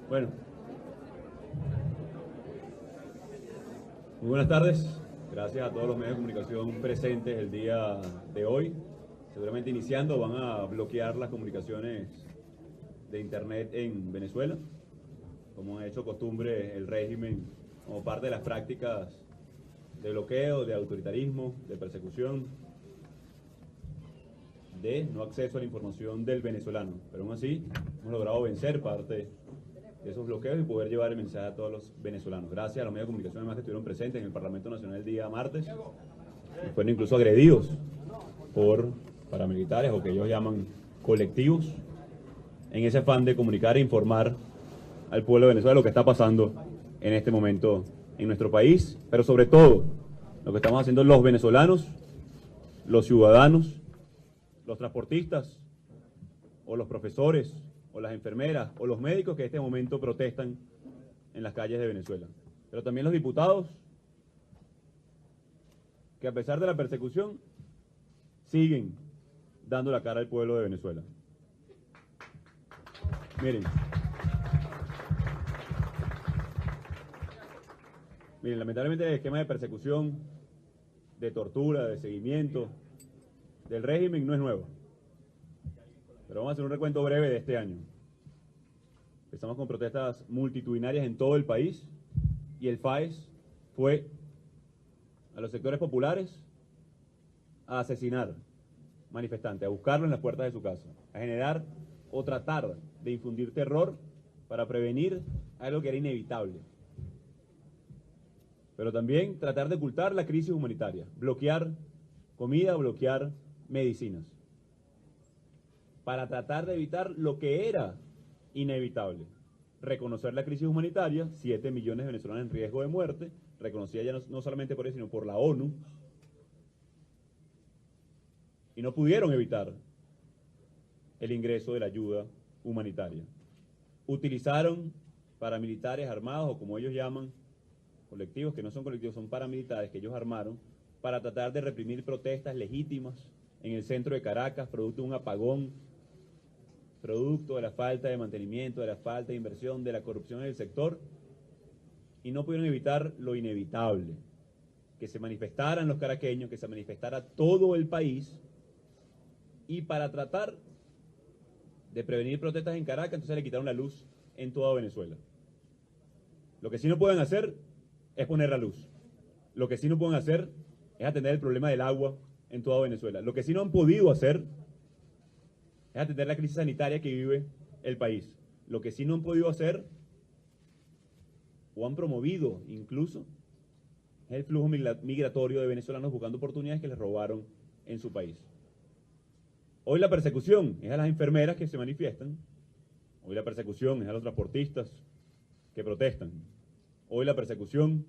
Bueno, muy buenas tardes. Gracias a todos los medios de comunicación presentes el día de hoy. Seguramente iniciando van a bloquear las comunicaciones de Internet en Venezuela, como ha hecho costumbre el régimen como parte de las prácticas de bloqueo, de autoritarismo, de persecución, de no acceso a la información del venezolano. Pero aún así hemos logrado vencer parte de esos bloqueos y poder llevar el mensaje a todos los venezolanos. Gracias a los medios de comunicación además que estuvieron presentes en el Parlamento Nacional el día martes. Fueron incluso agredidos por paramilitares o que ellos llaman colectivos en ese afán de comunicar e informar al pueblo de Venezuela lo que está pasando en este momento en nuestro país, pero sobre todo lo que estamos haciendo los venezolanos, los ciudadanos, los transportistas o los profesores o las enfermeras o los médicos que en este momento protestan en las calles de Venezuela. Pero también los diputados que a pesar de la persecución siguen dando la cara al pueblo de Venezuela. Miren, lamentablemente el esquema de persecución, de tortura, de seguimiento del régimen no es nuevo. Pero vamos a hacer un recuento breve de este año. Empezamos con protestas multitudinarias en todo el país y el FAES fue a los sectores populares a asesinar manifestantes, a buscarlo en las puertas de su casa, a generar o tratar de infundir terror para prevenir algo que era inevitable. Pero también tratar de ocultar la crisis humanitaria, bloquear comida, bloquear medicinas, para tratar de evitar lo que era inevitable. Reconocer la crisis humanitaria, 7 millones de venezolanos en riesgo de muerte, reconocida ya no solamente por eso, sino por la ONU, y no pudieron evitar el ingreso de la ayuda humanitaria. Utilizaron paramilitares armados, o como ellos llaman, colectivos que no son colectivos, son paramilitares que ellos armaron, para tratar de reprimir protestas legítimas en el centro de Caracas, producto de un apagón, producto de la falta de mantenimiento, de la falta de inversión, de la corrupción en el sector, y no pudieron evitar lo inevitable, que se manifestaran los caraqueños, que se manifestara todo el país, y para tratar de prevenir protestas en Caracas, entonces le quitaron la luz en toda Venezuela. Lo que sí no pueden hacer es poner la luz. Lo que sí no pueden hacer es atender el problema del agua en toda Venezuela. Lo que sí no han podido hacer es atender la crisis sanitaria que vive el país. Lo que sí no han podido hacer, o han promovido incluso, es el flujo migratorio de venezolanos buscando oportunidades que les robaron en su país. Hoy la persecución es a las enfermeras que se manifiestan. Hoy la persecución es a los transportistas que protestan. Hoy la persecución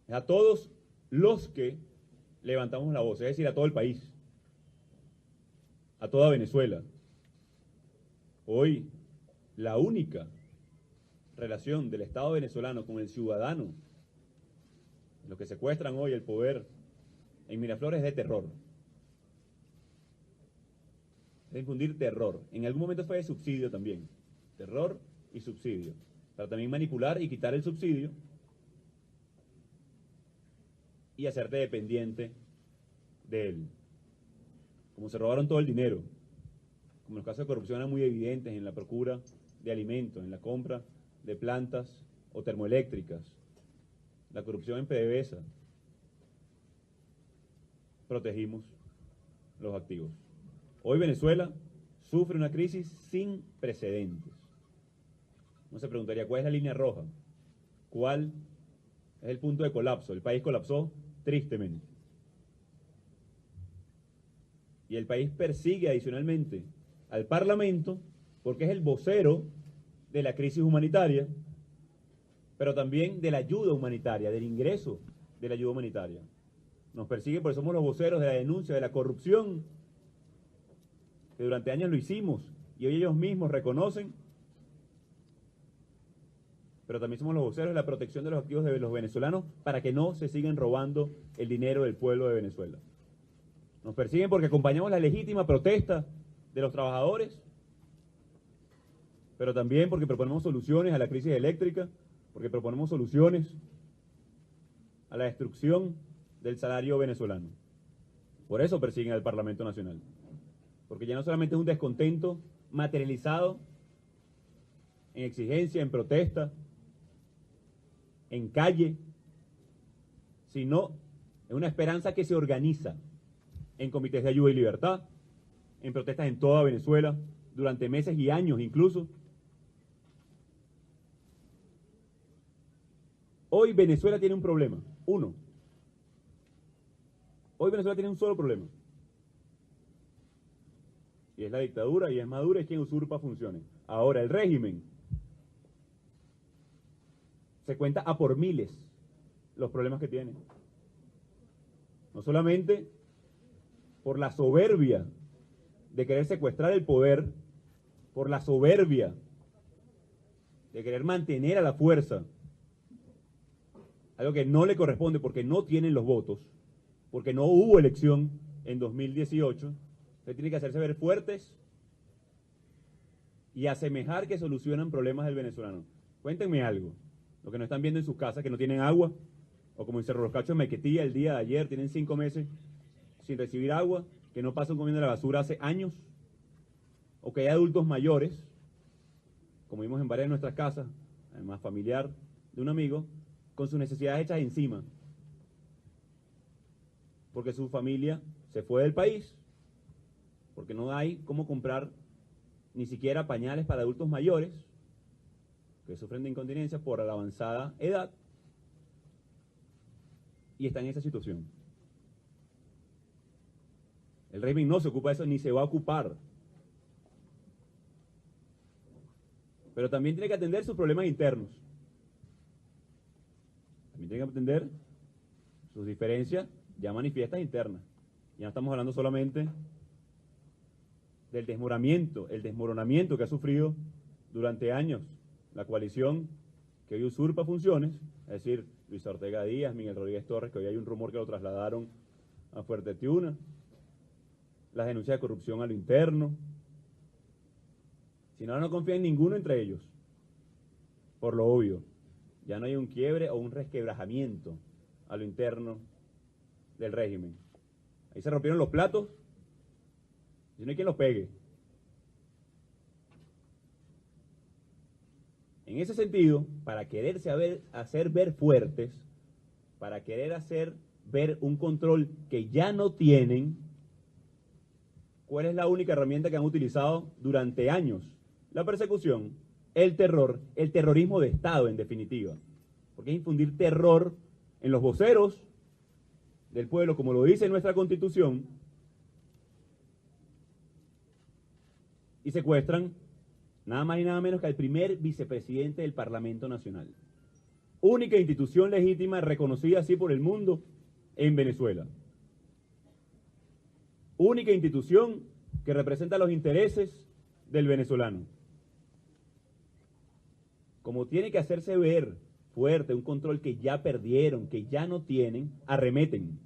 es a todos los que levantamos la voz, es decir, a todo el país, a toda Venezuela. Hoy la única relación del Estado venezolano con el ciudadano, los que secuestran hoy el poder en Miraflores, es de terror. De infundir terror. En algún momento fue de subsidio también. Terror y subsidio. Para también manipular y quitar el subsidio y hacerte dependiente de él. Como se robaron todo el dinero, como los casos de corrupción eran muy evidentes en la procura de alimentos, en la compra de plantas o termoeléctricas, la corrupción en PDVSA, protegimos los activos. Hoy Venezuela sufre una crisis sin precedentes. Uno se preguntaría, ¿cuál es la línea roja? ¿Cuál es el punto de colapso? El país colapsó tristemente. Y el país persigue adicionalmente al Parlamento porque es el vocero de la crisis humanitaria, pero también de la ayuda humanitaria, del ingreso de la ayuda humanitaria. Nos persigue porque somos los voceros de la denuncia de la corrupción, que durante años lo hicimos y hoy ellos mismos reconocen, pero también somos los voceros de la protección de los activos de los venezolanos para que no se sigan robando el dinero del pueblo de Venezuela. Nos persiguen porque acompañamos la legítima protesta de los trabajadores pero también porque proponemos soluciones a la crisis eléctrica, porque proponemos soluciones a la destrucción del salario venezolano. Por eso persiguen al Parlamento Nacional, porque ya no solamente es un descontento materializado en exigencia, en protesta, en calle, sino es una esperanza que se organiza en comités de ayuda y libertad, en protestas en toda Venezuela, durante meses y años incluso. Hoy Venezuela tiene un problema, uno. Hoy Venezuela tiene un solo problema. Y es la dictadura, y es Maduro, es quien usurpa funciones. Ahora, el régimen se cuenta a por miles los problemas que tiene. No solamente por la soberbia de querer secuestrar el poder, por la soberbia de querer mantener a la fuerza algo que no le corresponde porque no tienen los votos, porque no hubo elección en 2018, usted tiene que hacerse ver fuertes y asemejar que solucionan problemas del venezolano. Cuéntenme algo, lo que no están viendo en sus casas, que no tienen agua, o como en Cerro Los Cachos, en Maiquetía, el día de ayer, tienen 5 meses sin recibir agua, que no pasan comiendo la basura hace años, o que hay adultos mayores, como vimos en varias de nuestras casas, además familiar de un amigo, con sus necesidades hechas encima, porque su familia se fue del país, porque no hay cómo comprar ni siquiera pañales para adultos mayores que sufren de incontinencia por la avanzada edad y están en esa situación. El régimen no se ocupa de eso ni se va a ocupar. Pero también tiene que atender sus problemas internos. También tiene que atender sus diferencias ya manifiestas internas. Ya no estamos hablando solamente del desmoronamiento que ha sufrido durante años la coalición que hoy usurpa funciones, es decir, Luis Ortega Díaz, Miguel Rodríguez Torres, que hoy hay un rumor que lo trasladaron a Fuerte Tiuna, las denuncias de corrupción a lo interno. Si no, no confía en ninguno entre ellos, por lo obvio. Ya no hay un quiebre o un resquebrajamiento a lo interno del régimen. Ahí se rompieron los platos y no hay quien los pegue. En ese sentido, para quererse hacer ver fuertes, para querer hacer ver un control que ya no tienen, ¿cuál es la única herramienta que han utilizado durante años? La persecución, el terror, el terrorismo de Estado en definitiva. Porque es infundir terror en los voceros del pueblo, como lo dice nuestra Constitución, y secuestran nada más y nada menos que al primer vicepresidente del Parlamento Nacional. Única institución legítima reconocida así por el mundo en Venezuela. Única institución que representa los intereses del venezolano. Como tiene que hacerse ver fuerte un control que ya perdieron, que ya no tienen, arremeten.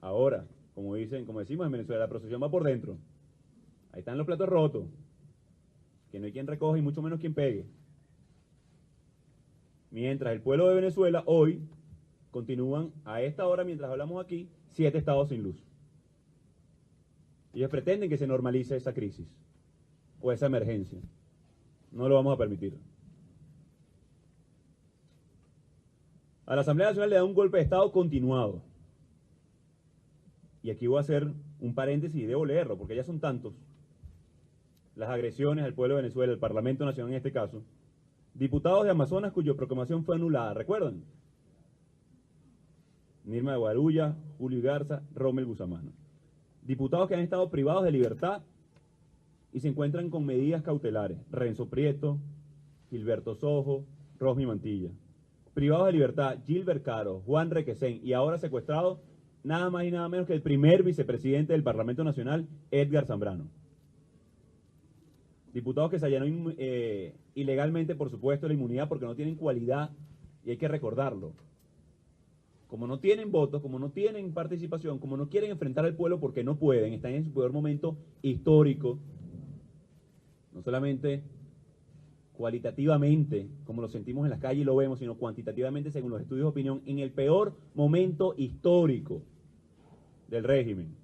Ahora, como decimos en Venezuela, la procesión va por dentro. Ahí están los platos rotos, que no hay quien recoja y mucho menos quien pegue. Mientras el pueblo de Venezuela hoy continúan a esta hora, mientras hablamos aquí, 7 estados sin luz. Ellos pretenden que se normalice esa crisis o esa emergencia. No lo vamos a permitir. A la Asamblea Nacional le da un golpe de Estado continuado. Y aquí voy a hacer un paréntesis y debo leerlo, porque ya son tantos las agresiones al pueblo de Venezuela, el Parlamento Nacional en este caso. Diputados de Amazonas cuya proclamación fue anulada, ¿recuerdan? Nirma de Guarulla, Julio Garza, Rommel Busamano. Diputados que han estado privados de libertad y se encuentran con medidas cautelares. Renzo Prieto, Gilberto Sojo, Rosmi Mantilla. Privados de libertad, Gilbert Caro, Juan Requesén y ahora secuestrado nada más y nada menos que el primer vicepresidente del Parlamento Nacional, Edgar Zambrano. Diputados que se allanan ilegalmente, por supuesto, la inmunidad porque no tienen cualidad, y hay que recordarlo. Como no tienen votos, como no tienen participación, como no quieren enfrentar al pueblo porque no pueden, están en su peor momento histórico, no solamente cualitativamente, como lo sentimos en las calles y lo vemos, sino cuantitativamente, según los estudios de opinión, en el peor momento histórico del régimen.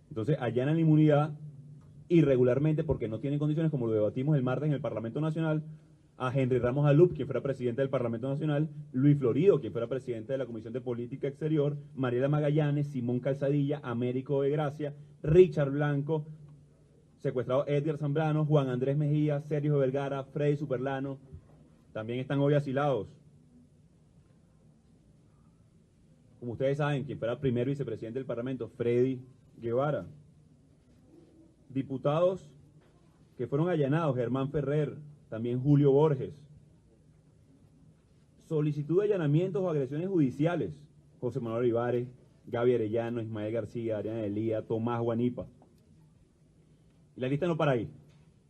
Entonces, allanan la inmunidad irregularmente porque no tienen condiciones, como lo debatimos el martes en el Parlamento Nacional, a Henry Ramos Alup, quien fuera presidente del Parlamento Nacional, Luis Florido, quien fuera presidente de la Comisión de Política Exterior, Mariela Magallanes, Simón Calzadilla, Américo de Gracia, Richard Blanco, secuestrado Edgar Zambrano, Juan Andrés Mejía, Sergio Vergara, Freddy Superlano, también están hoy asilados. Como ustedes saben, quien fuera primer vicepresidente del Parlamento, Freddy Guevara. Diputados que fueron allanados, Germán Ferrer, también Julio Borges. Solicitud de allanamientos o agresiones judiciales, José Manuel Olivares, Gaby Arellano, Ismael García, Ariana Elía, Tomás Guanipa. Y la lista no para ahí.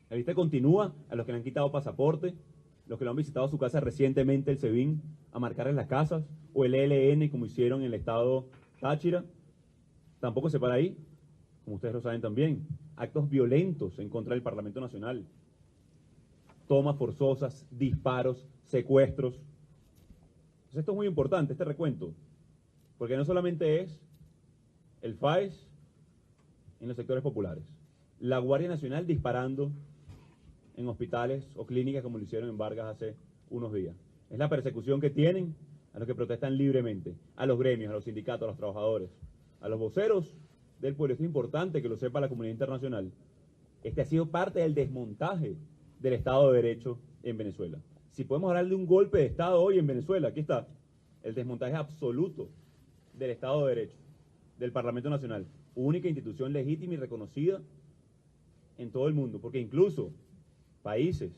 La lista continúa a los que le han quitado pasaporte, los que lo han visitado a su casa recientemente, el SEBIN, a marcarles las casas, o el ELN, como hicieron en el estado Táchira. Tampoco se para ahí, como ustedes lo saben también. Actos violentos en contra del Parlamento Nacional. Tomas forzosas, disparos, secuestros. Entonces esto es muy importante, este recuento, porque no solamente es el FAES en los sectores populares, la Guardia Nacional disparando en hospitales o clínicas como lo hicieron en Vargas hace unos días. Es la persecución que tienen a los que protestan libremente, a los gremios, a los sindicatos, a los trabajadores, a los voceros del pueblo. Esto es importante que lo sepa la comunidad internacional. Este ha sido parte del desmontaje del Estado de Derecho en Venezuela. Si podemos hablar de un golpe de Estado hoy en Venezuela, aquí está, el desmontaje absoluto del Estado de Derecho, del Parlamento Nacional, única institución legítima y reconocida en todo el mundo, porque incluso países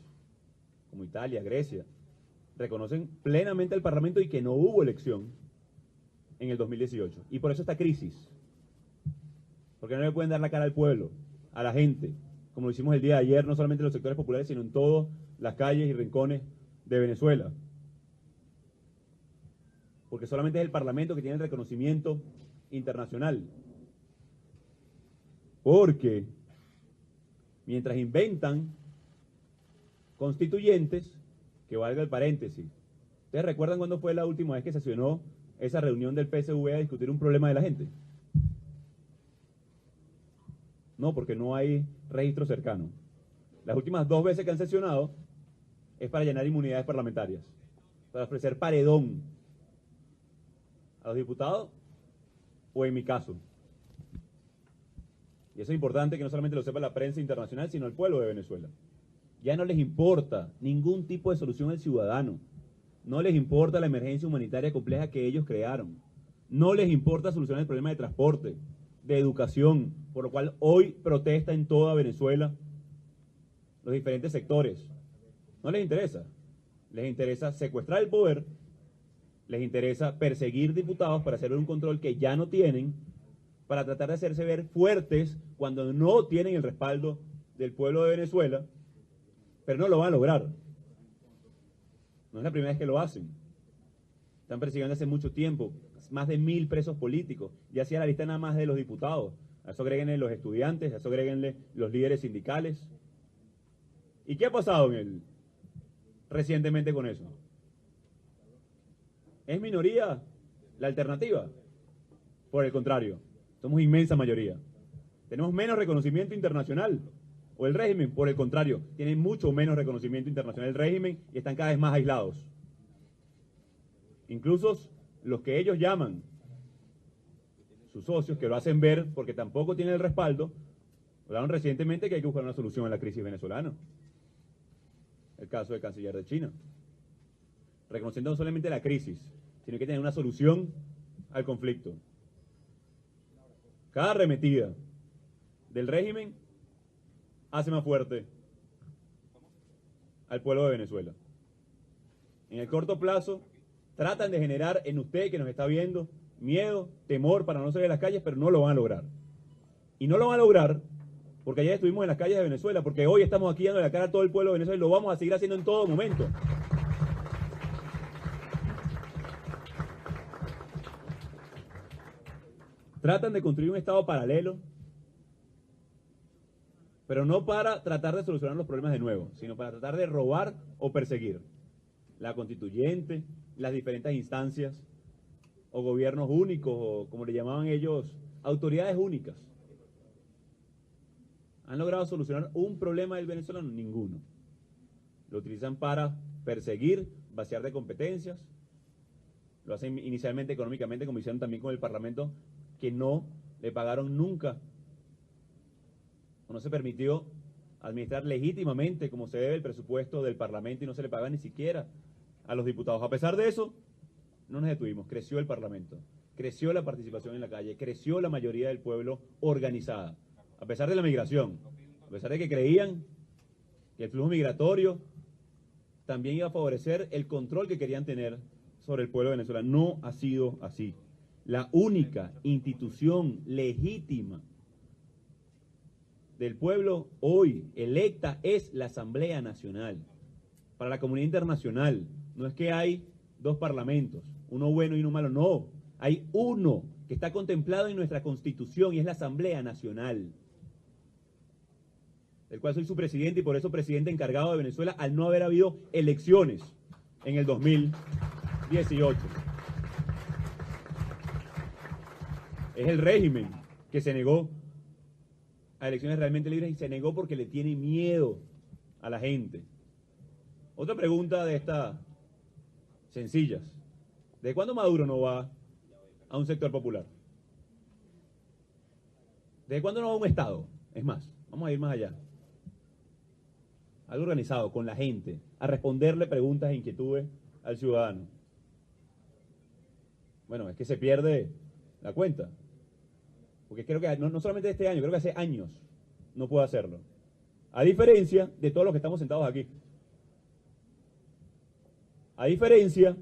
como Italia, Grecia, reconocen plenamente al Parlamento y que no hubo elección en el 2018. Y por eso esta crisis, porque no le pueden dar la cara al pueblo, a la gente, como lo hicimos el día de ayer, no solamente en los sectores populares, sino en todas las calles y rincones de Venezuela. Porque solamente es el Parlamento que tiene el reconocimiento internacional. Porque mientras inventan constituyentes, que valga el paréntesis, ¿ustedes recuerdan cuándo fue la última vez que se sesionó esa reunión del PSV a discutir un problema de la gente? No, porque no hay registro cercano. Las últimas 2 veces que han sesionado es para llenar inmunidades parlamentarias, para ofrecer paredón a los diputados o en mi caso. Y eso es importante que no solamente lo sepa la prensa internacional, sino el pueblo de Venezuela. Ya no les importa ningún tipo de solución al ciudadano. No les importa la emergencia humanitaria compleja que ellos crearon. No les importa solucionar el problema de transporte, de educación, por lo cual hoy protesta en toda Venezuela los diferentes sectores. No les interesa. Les interesa secuestrar el poder, les interesa perseguir diputados para hacer un control que ya no tienen, para tratar de hacerse ver fuertes cuando no tienen el respaldo del pueblo de Venezuela, pero no lo van a lograr. No es la primera vez que lo hacen. Están persiguiendo hace mucho tiempo, más de 1000 presos políticos. Ya hacía la lista nada más de los diputados. A eso agréguenle los estudiantes, a eso agréguenle los líderes sindicales. ¿Y qué ha pasado recientemente con eso? ¿Es minoría la alternativa? Por el contrario, somos inmensa mayoría. Tenemos menos reconocimiento internacional. O el régimen, por el contrario, tiene mucho menos reconocimiento internacional el régimen y están cada vez más aislados. Incluso los que ellos llaman sus socios, que lo hacen ver porque tampoco tienen el respaldo, hablaron recientemente que hay que buscar una solución a la crisis venezolana. El caso del canciller de China. Reconociendo no solamente la crisis, sino que tener una solución al conflicto. Cada arremetida del régimen hace más fuerte al pueblo de Venezuela. En el corto plazo, tratan de generar en usted que nos está viendo miedo, temor para no salir a las calles, pero no lo van a lograr. Y no lo van a lograr porque ayer estuvimos en las calles de Venezuela, porque hoy estamos aquí dando la cara a todo el pueblo de Venezuela y lo vamos a seguir haciendo en todo momento. Tratan de construir un estado paralelo pero no para tratar de solucionar los problemas de nuevo, sino para tratar de robar o perseguir. La constituyente, las diferentes instancias, o gobiernos únicos, o como le llamaban ellos, autoridades únicas. ¿Han logrado solucionar un problema del venezolano? Ninguno. Lo utilizan para perseguir, vaciar de competencias, lo hacen inicialmente económicamente, como hicieron también con el Parlamento, que no le pagaron nunca, o no se permitió administrar legítimamente como se debe el presupuesto del Parlamento y no se le paga ni siquiera a los diputados. A pesar de eso, no nos detuvimos, creció el Parlamento, creció la participación en la calle, creció la mayoría del pueblo organizada, a pesar de la migración, a pesar de que creían que el flujo migratorio también iba a favorecer el control que querían tener sobre el pueblo de Venezuela. No ha sido así. La única institución legítima del pueblo hoy electa es la Asamblea Nacional. Para la comunidad internacional, no es que hay dos parlamentos, uno bueno y uno malo, no. Hay uno que está contemplado en nuestra Constitución y es la Asamblea Nacional, del cual soy su presidente y por eso presidente encargado de Venezuela al no haber habido elecciones en el 2018. Es el régimen que se negó a elecciones realmente libres y se negó porque le tiene miedo a la gente. Otra pregunta de estas sencillas. ¿Desde cuándo Maduro no va a un sector popular? ¿Desde cuándo no va a un Estado? Es más, vamos a ir más allá. Algo organizado, con la gente, a responderle preguntas e inquietudes al ciudadano. Bueno, es que se pierde la cuenta. Porque creo que no solamente este año, creo que hace años no puede hacerlo. A diferencia de todos los que estamos sentados aquí. A diferencia de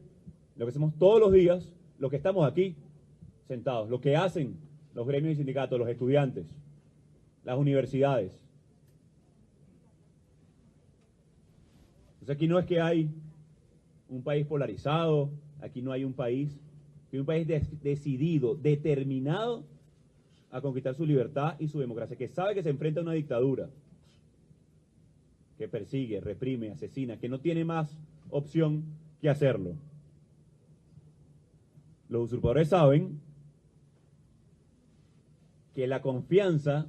lo que hacemos todos los días, los que estamos aquí sentados, lo que hacen los gremios y sindicatos, los estudiantes, las universidades. Entonces aquí no es que hay un país polarizado, aquí no hay un país, hay un país decidido, determinado a conquistar su libertad y su democracia, que sabe que se enfrenta a una dictadura, que persigue, reprime, asesina, que no tiene más opción que hacerlo. Los usurpadores saben que la confianza,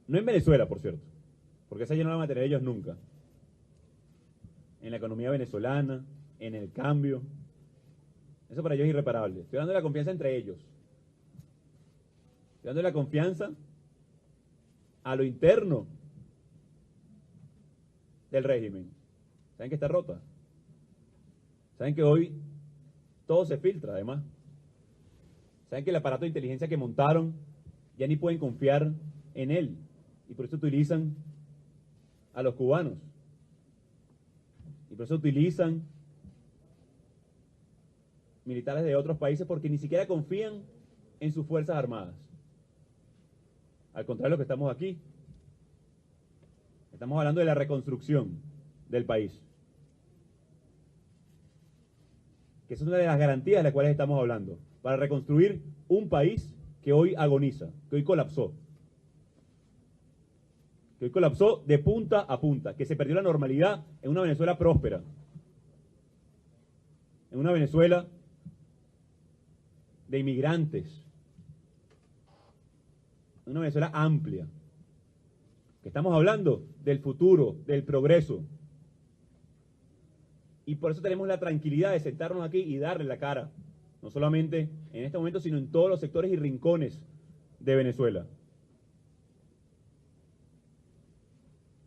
no en Venezuela, por cierto, porque esa ya no la van a tener ellos nunca, en la economía venezolana, en el cambio, eso para ellos es irreparable. Estoy dando la confianza entre ellos. Estoy dando la confianza a lo interno del régimen. ¿Saben que está rota? ¿Saben que hoy todo se filtra, además? ¿Saben que el aparato de inteligencia que montaron ya ni pueden confiar en él? Y por eso utilizan a los cubanos. Y por eso utilizan militares de otros países porque ni siquiera confían en sus fuerzas armadas. Al contrario de lo que estamos aquí. Estamos hablando de la reconstrucción del país. Que esa es una de las garantías de las cuales estamos hablando. Para reconstruir un país que hoy agoniza, que hoy colapsó. Que hoy colapsó de punta a punta, que se perdió la normalidad en una Venezuela próspera. En una Venezuela de inmigrantes. En una Venezuela amplia. Que estamos hablando del futuro, del progreso. Y por eso tenemos la tranquilidad de sentarnos aquí y darle la cara, no solamente en este momento, sino en todos los sectores y rincones de Venezuela.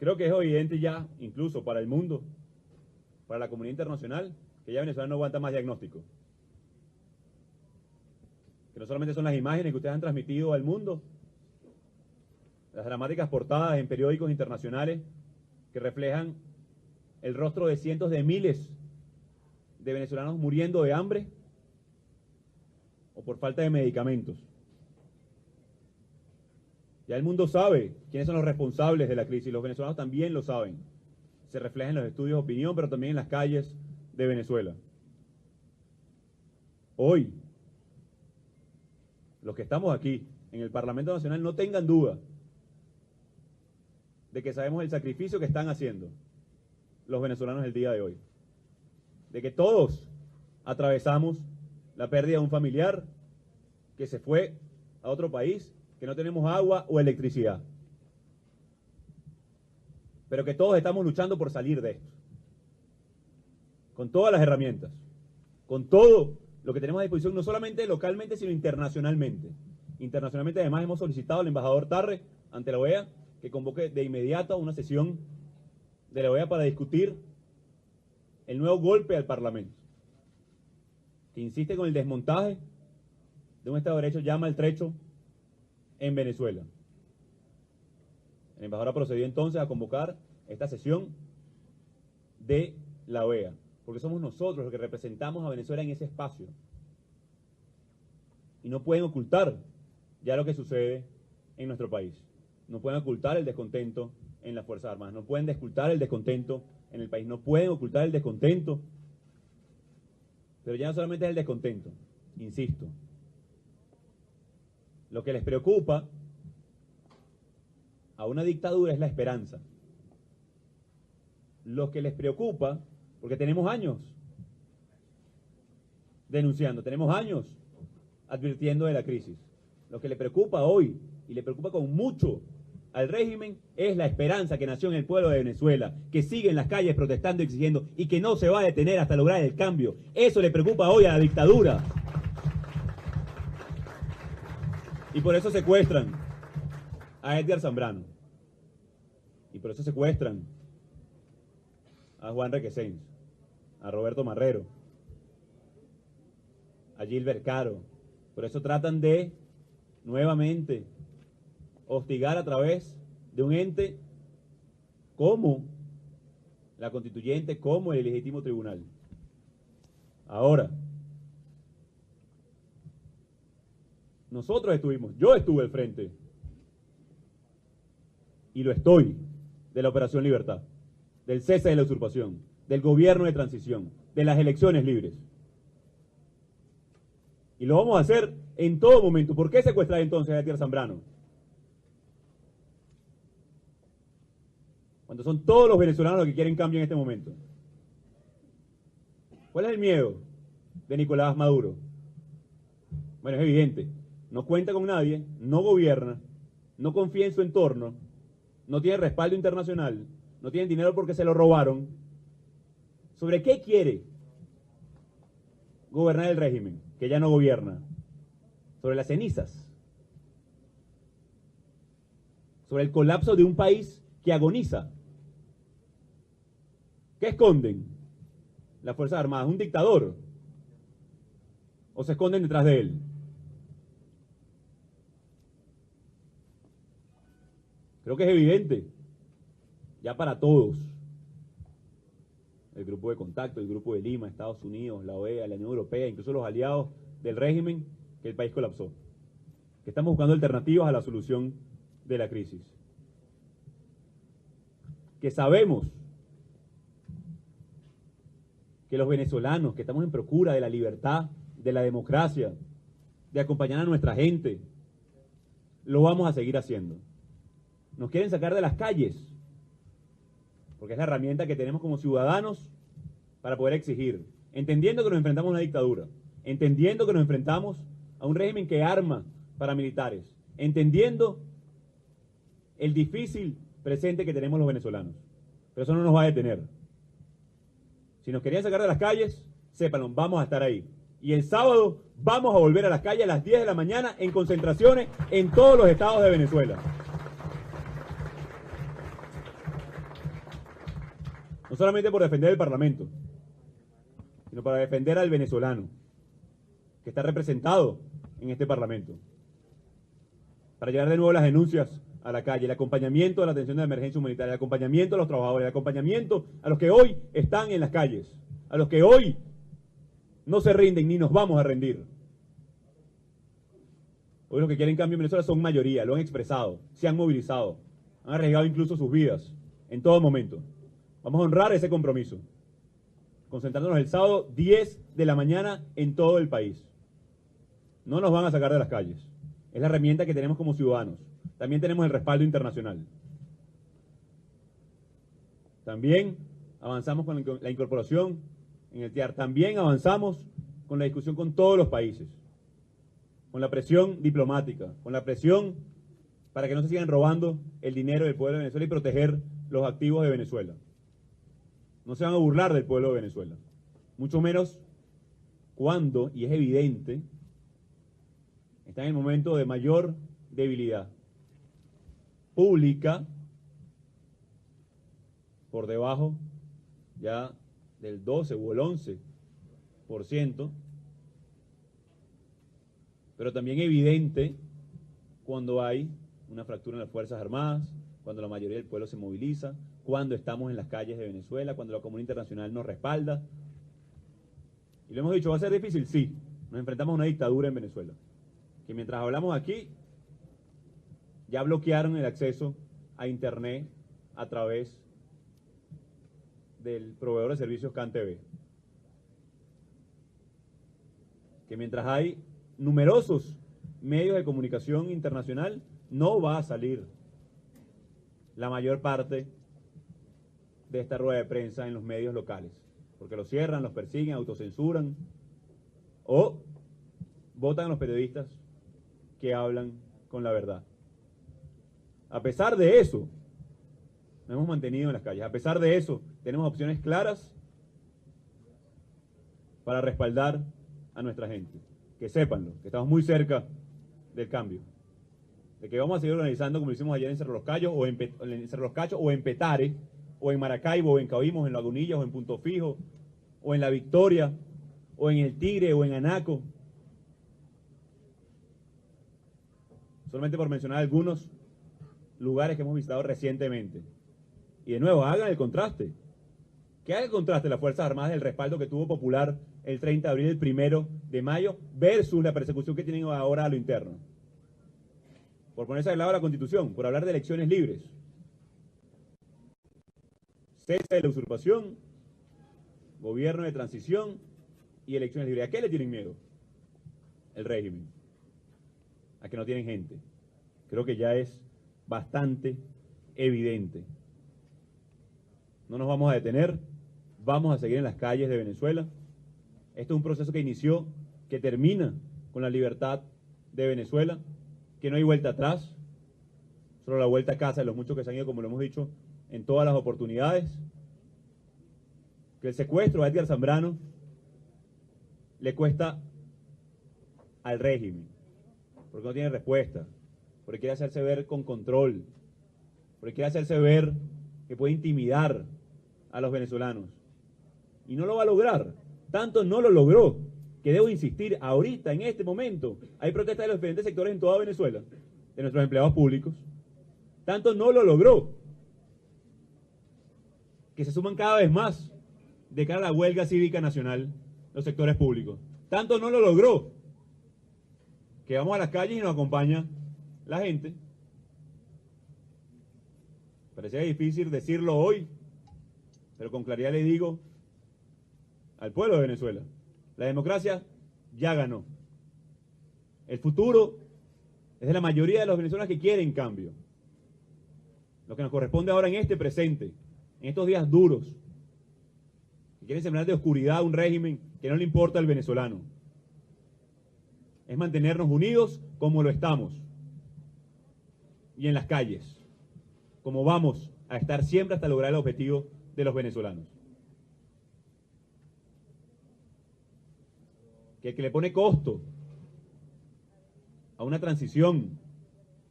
Creo que es evidente ya, incluso para el mundo, para la comunidad internacional, que ya Venezuela no aguanta más diagnóstico. Que no solamente son las imágenes que ustedes han transmitido al mundo, las dramáticas portadas en periódicos internacionales que reflejan el rostro de cientos de miles de venezolanos muriendo de hambre o por falta de medicamentos. Ya el mundo sabe quiénes son los responsables de la crisis, los venezolanos también lo saben. Se refleja en los estudios de opinión, pero también en las calles de Venezuela. Hoy, los que estamos aquí en el Parlamento Nacional, no tengan duda de que sabemos el sacrificio que están haciendo los venezolanos el día de hoy, de que todos atravesamos la pérdida de un familiar que se fue a otro país, que no tenemos agua o electricidad, pero que todos estamos luchando por salir de esto, con todas las herramientas, con todo lo que tenemos a disposición, no solamente localmente, sino internacionalmente. Internacionalmente, además, hemos solicitado al embajador Tarre ante la OEA que convoque de inmediato una sesión de la OEA para discutir el nuevo golpe al Parlamento, que insiste con el desmontaje de un Estado de Derecho ya maltrecho en Venezuela. El embajador ha procedido entonces a convocar esta sesión de la OEA, porque somos nosotros los que representamos a Venezuela en ese espacio. Y no pueden ocultar ya lo que sucede en nuestro país. No pueden ocultar el descontento en las Fuerzas Armadas, no pueden ocultar el descontento en el país, no pueden ocultar el descontento. Pero ya no solamente es el descontento, insisto. Lo que les preocupa a una dictadura es la esperanza. Lo que les preocupa, porque tenemos años denunciando, tenemos años advirtiendo de la crisis. Lo que le preocupa hoy, y le preocupa con mucho al régimen, es la esperanza que nació en el pueblo de Venezuela, que sigue en las calles protestando y exigiendo, y que no se va a detener hasta lograr el cambio. Eso le preocupa hoy a la dictadura. Y por eso secuestran a Edgar Zambrano. Y por eso secuestran a Juan Requesens, a Roberto Marrero, a Gilbert Caro. Por eso tratan de, nuevamente, hostigar a través de un ente como la Constituyente, como el Ilegítimo Tribunal. Ahora, yo estuve al frente, y lo estoy, de la Operación Libertad, del cese de la usurpación, del gobierno de transición, de las elecciones libres. Y lo vamos a hacer en todo momento. ¿Por qué secuestrar entonces a Edgar Zambrano? Cuando son todos los venezolanos los que quieren cambio en este momento. ¿Cuál es el miedo de Nicolás Maduro? Bueno, es evidente. No cuenta con nadie, no gobierna, no confía en su entorno, no tiene respaldo internacional, no tiene dinero porque se lo robaron. ¿Sobre qué quiere gobernar el régimen, que ya no gobierna? Sobre las cenizas, sobre el colapso de un país que agoniza. ¿Qué esconden las Fuerzas Armadas? ¿Un dictador? ¿O se esconden detrás de él? Creo que es evidente, ya para todos, el grupo de contacto, el grupo de Lima, Estados Unidos, la OEA, la Unión Europea, incluso los aliados del régimen, que el país colapsó, que estamos buscando alternativas a la solución de la crisis, que sabemos que los venezolanos, que estamos en procura de la libertad, de la democracia, de acompañar a nuestra gente, lo vamos a seguir haciendo. Nos quieren sacar de las calles, porque es la herramienta que tenemos como ciudadanos para poder exigir, entendiendo que nos enfrentamos a una dictadura, entendiendo que nos enfrentamos a un régimen que arma paramilitares, entendiendo el difícil presente que tenemos los venezolanos. Pero eso no nos va a detener. Si nos querían sacar de las calles, sépanlo, vamos a estar ahí. Y el sábado vamos a volver a las calles a las 10 de la mañana en concentraciones en todos los estados de Venezuela. No solamente por defender el Parlamento, sino para defender al venezolano, que está representado en este Parlamento. Para llevar de nuevo las denuncias a la calle, el acompañamiento a la atención de la emergencia humanitaria, el acompañamiento a los trabajadores, el acompañamiento a los que hoy están en las calles, a los que hoy no se rinden ni nos vamos a rendir. Hoy los que quieren cambio en Venezuela son mayoría, lo han expresado, se han movilizado, han arriesgado incluso sus vidas en todo momento. Vamos a honrar ese compromiso, concentrándonos el sábado 10 de la mañana en todo el país. No nos van a sacar de las calles. Es la herramienta que tenemos como ciudadanos. También tenemos el respaldo internacional. También avanzamos con la incorporación en el TIAR. También avanzamos con la discusión con todos los países, con la presión diplomática, con la presión para que no se sigan robando el dinero del pueblo de Venezuela y proteger los activos de Venezuela. No se van a burlar del pueblo de Venezuela, mucho menos cuando, y es evidente, está en el momento de mayor debilidad pública, por debajo ya del 12 o el 11%, pero también evidente cuando hay una fractura en las Fuerzas Armadas, cuando la mayoría del pueblo se moviliza, cuando estamos en las calles de Venezuela, cuando la comunidad internacional nos respalda. Y lo hemos dicho, ¿va a ser difícil? Sí, nos enfrentamos a una dictadura en Venezuela, que mientras hablamos aquí, ya bloquearon el acceso a Internet a través del proveedor de servicios CanTV. Que mientras hay numerosos medios de comunicación internacional, no va a salir la mayor parte de esta rueda de prensa en los medios locales, porque los cierran, los persiguen, autocensuran o votan a los periodistas que hablan con la verdad. A pesar de eso, nos hemos mantenido en las calles. A pesar de eso, tenemos opciones claras para respaldar a nuestra gente. Que sépanlo, que estamos muy cerca del cambio. De que vamos a seguir organizando como lo hicimos ayer en Cerro Los Cayos, o en Cerro Los Cachos, o en Petare, o en Maracaibo, o en Cabimas, o en Lagunillas, o en Punto Fijo, o en La Victoria, o en El Tigre, o en Anaco. Solamente por mencionar algunos lugares que hemos visitado recientemente. Y de nuevo, hagan el contraste. Que haga el contraste las Fuerzas Armadas del respaldo que tuvo Popular el 30 de abril, el 1 de mayo, versus la persecución que tienen ahora a lo interno. Por ponerse al lado de la Constitución, por hablar de elecciones libres. Cese de la usurpación, gobierno de transición y elecciones libres. ¿A qué le tienen miedo? El régimen. A que no tienen gente. Creo que ya es bastante evidente. No nos vamos a detener, vamos a seguir en las calles de Venezuela. Esto es un proceso que inició, que termina con la libertad de Venezuela, que no hay vuelta atrás, solo la vuelta a casa de los muchos que se han ido, como lo hemos dicho, en todas las oportunidades. Que el secuestro a Edgar Zambrano le cuesta al régimen, porque no tiene respuesta, porque quiere hacerse ver con control, porque quiere hacerse ver que puede intimidar a los venezolanos. Y no lo va a lograr. Tanto no lo logró, que debo insistir, ahorita, en este momento, hay protestas de los diferentes sectores en toda Venezuela, de nuestros empleados públicos. Tanto no lo logró, que se suman cada vez más de cara a la huelga cívica nacional los sectores públicos. Tanto no lo logró, que vamos a las calles y nos acompaña la gente. Parecía difícil decirlo hoy, pero con claridad le digo al pueblo de Venezuela, la democracia ya ganó. El futuro es de la mayoría de los venezolanos que quieren cambio. Lo que nos corresponde ahora en este presente, en estos días duros, que quieren sembrar de oscuridad a un régimen que no le importa al venezolano, es mantenernos unidos como lo estamos y en las calles, como vamos a estar siempre hasta lograr el objetivo de los venezolanos. Que el que le pone costo a una transición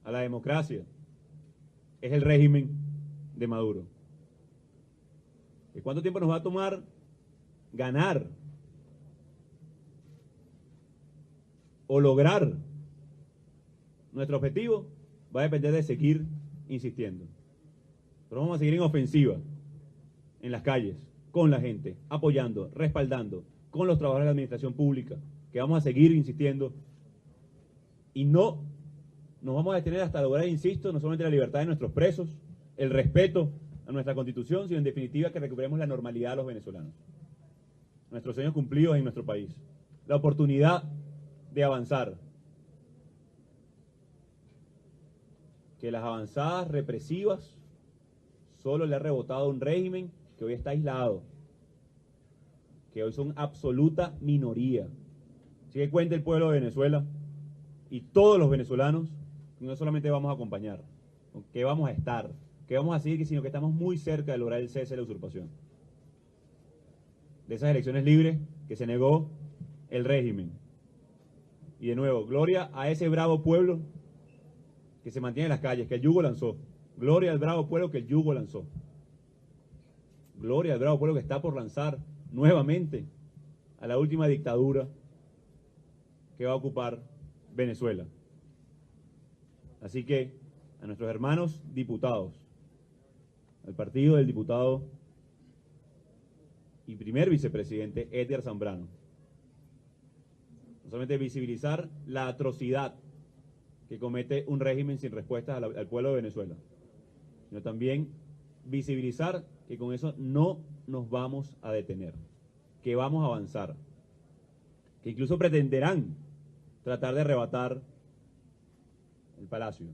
a la democracia es el régimen de Maduro. ¿Y cuánto tiempo nos va a tomar ganar o lograr nuestro objetivo? Va a depender de seguir insistiendo. Pero vamos a seguir en ofensiva, en las calles, con la gente, apoyando, respaldando, con los trabajadores de la administración pública, que vamos a seguir insistiendo y no nos vamos a detener hasta lograr, insisto, no solamente la libertad de nuestros presos, el respeto a nuestra Constitución, sino en definitiva que recuperemos la normalidad de los venezolanos, nuestros sueños cumplidos en nuestro país, la oportunidad de avanzar. Que las avanzadas represivas solo le ha rebotado a un régimen que hoy está aislado, que hoy son absoluta minoría. Así que cuenta el pueblo de Venezuela y todos los venezolanos, no solamente vamos a acompañar, que vamos a estar, que vamos a seguir, sino que estamos muy cerca de lograr el cese de la usurpación. De esas elecciones libres que se negó el régimen. Y de nuevo, gloria a ese bravo pueblo que se mantiene en las calles, que el yugo lanzó. Gloria al bravo pueblo que el yugo lanzó. Gloria al bravo pueblo que está por lanzar nuevamente a la última dictadura que va a ocupar Venezuela. Así que a nuestros hermanos diputados, al partido del diputado y primer vicepresidente Edgar Zambrano, no solamente visibilizar la atrocidad que comete un régimen sin respuestas al pueblo de Venezuela, sino también visibilizar que con eso no nos vamos a detener, que vamos a avanzar, que incluso pretenderán tratar de arrebatar el palacio,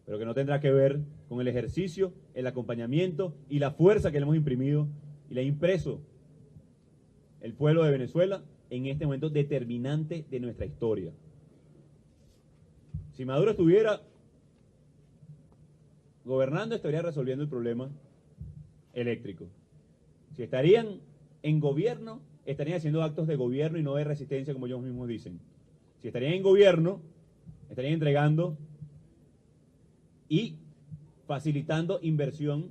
pero que no tendrá que ver con el ejercicio, el acompañamiento y la fuerza que le hemos imprimido y le ha impreso el pueblo de Venezuela en este momento determinante de nuestra historia. Si Maduro estuviera gobernando, estaría resolviendo el problema eléctrico. Si estarían en gobierno, estarían haciendo actos de gobierno y no de resistencia, como ellos mismos dicen. Si estarían en gobierno, estarían entregando y facilitando inversión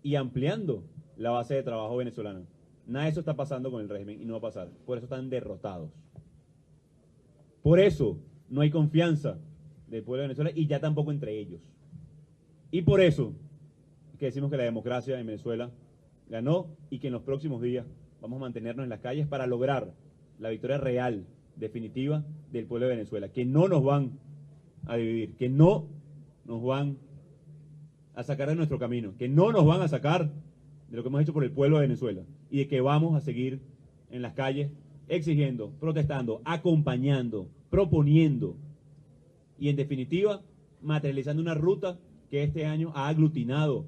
y ampliando la base de trabajo venezolana. Nada de eso está pasando con el régimen y no va a pasar. Por eso están derrotados. Por eso no hay confianza del pueblo de Venezuela y ya tampoco entre ellos. Y por eso es que decimos que la democracia en Venezuela ganó y que en los próximos días vamos a mantenernos en las calles para lograr la victoria real, definitiva del pueblo de Venezuela. Que no nos van a dividir, que no nos van a sacar de nuestro camino, que no nos van a sacar de lo que hemos hecho por el pueblo de Venezuela y de que vamos a seguir en las calles exigiendo, protestando, acompañando, proponiendo y en definitiva materializando una ruta que este año ha aglutinado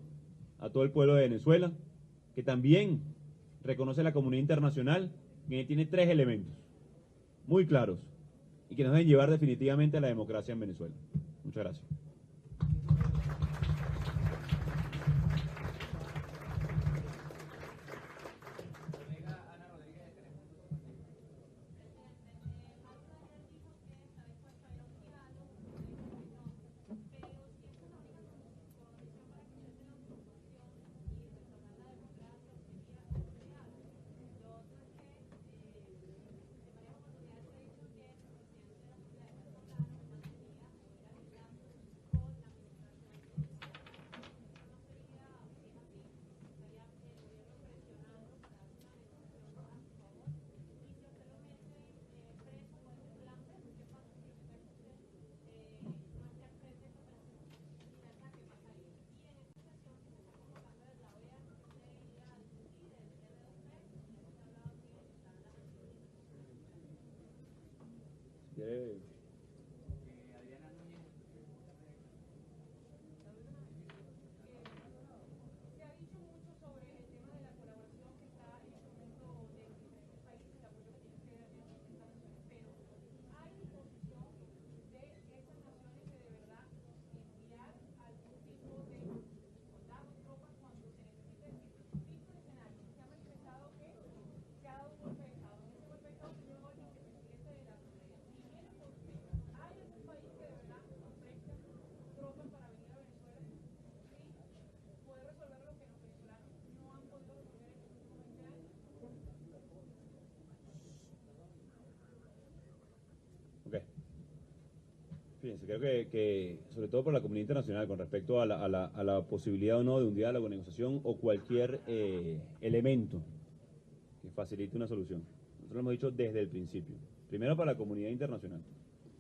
a todo el pueblo de Venezuela, que también reconoce la comunidad internacional, que tiene 3 elementos muy claros y que nos deben llevar definitivamente a la democracia en Venezuela. Muchas gracias. Okay. Fíjense, creo que sobre todo por la comunidad internacional con respecto a la posibilidad o no de un diálogo, negociación o cualquier elemento que facilite una solución. Nosotros lo hemos dicho desde el principio. Primero para la comunidad internacional.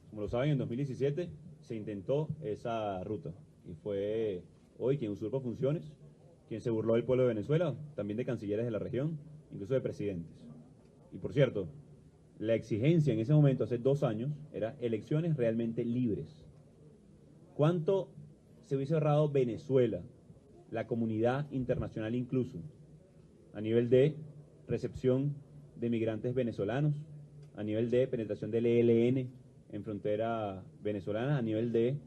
Como lo saben, en 2017 se intentó esa ruta y fue hoy quien usurpó funciones, quien se burló del pueblo de Venezuela, también de cancilleres de la región, incluso de presidentes. Y por cierto, la exigencia en ese momento, hace 2 años, era elecciones realmente libres. ¿Cuánto se hubiese ahorrado Venezuela, la comunidad internacional incluso, a nivel de recepción de migrantes venezolanos, a nivel de penetración del ELN en frontera venezolana, a nivel de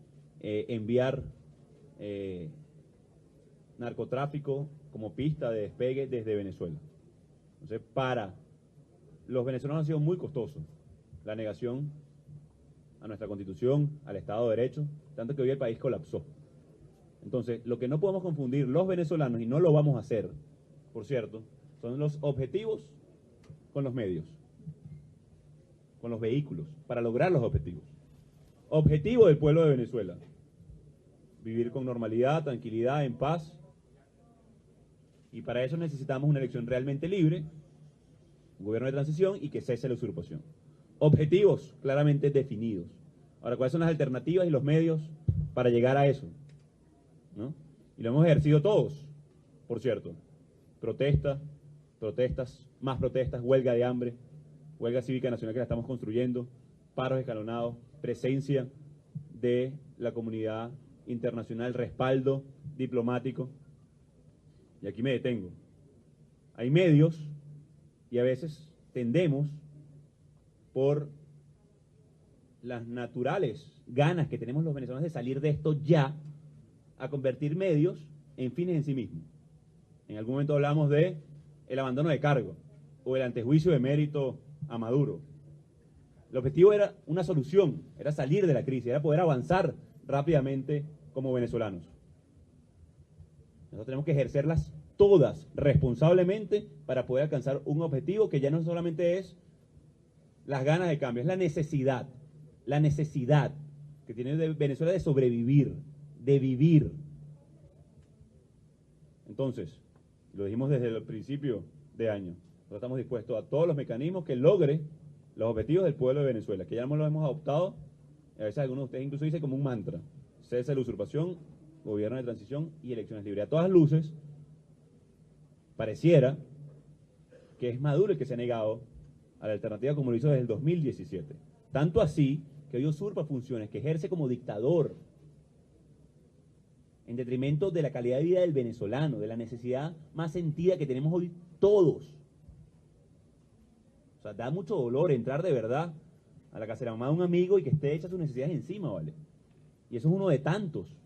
enviar narcotráfico como pista de despegue desde Venezuela? Entonces, para los venezolanos ha sido muy costoso la negación a nuestra Constitución, al Estado de Derecho, tanto que hoy el país colapsó. Entonces, lo que no podemos confundir los venezolanos, y no lo vamos a hacer, por cierto, son los objetivos con los medios, con los vehículos, para lograr los objetivos. Objetivo del pueblo de Venezuela: vivir con normalidad, tranquilidad, en paz, y para eso necesitamos una elección realmente libre, un gobierno de transición y que cese la usurpación. Objetivos claramente definidos. Ahora, ¿cuáles son las alternativas y los medios para llegar a eso? ¿No? Y lo hemos ejercido todos, por cierto. Protestas, más protestas, huelga de hambre, huelga cívica nacional que la estamos construyendo, paros escalonados, presencia de la comunidad internacional, respaldo diplomático. Y aquí me detengo. Hay medios y a veces tendemos, por las naturales ganas que tenemos los venezolanos de salir de esto ya, a convertir medios en fines en sí mismos. En algún momento hablamos de el abandono de cargo o el antejuicio de mérito a Maduro. El objetivo era una solución, era salir de la crisis, era poder avanzar rápidamente como venezolanos. Nosotros tenemos que ejercerlas todas responsablemente para poder alcanzar un objetivo que ya no solamente es las ganas de cambio, es la necesidad que tiene Venezuela de sobrevivir, de vivir. Entonces, lo dijimos desde el principio de año, nosotros estamos dispuestos a todos los mecanismos que logre los objetivos del pueblo de Venezuela, que ya no lo hemos adoptado, y a veces algunos de ustedes incluso dicen como un mantra: cese de la usurpación, gobierno de transición y elecciones libres. A todas luces, pareciera que es Maduro el que se ha negado a la alternativa como lo hizo desde el 2017. Tanto así que hoy usurpa funciones, que ejerce como dictador, en detrimento de la calidad de vida del venezolano, de la necesidad más sentida que tenemos hoy todos. O sea, da mucho dolor entrar de verdad a la casa de la mamá de un amigo y que esté hecha sus necesidades encima, ¿vale? Y eso es uno de tantos.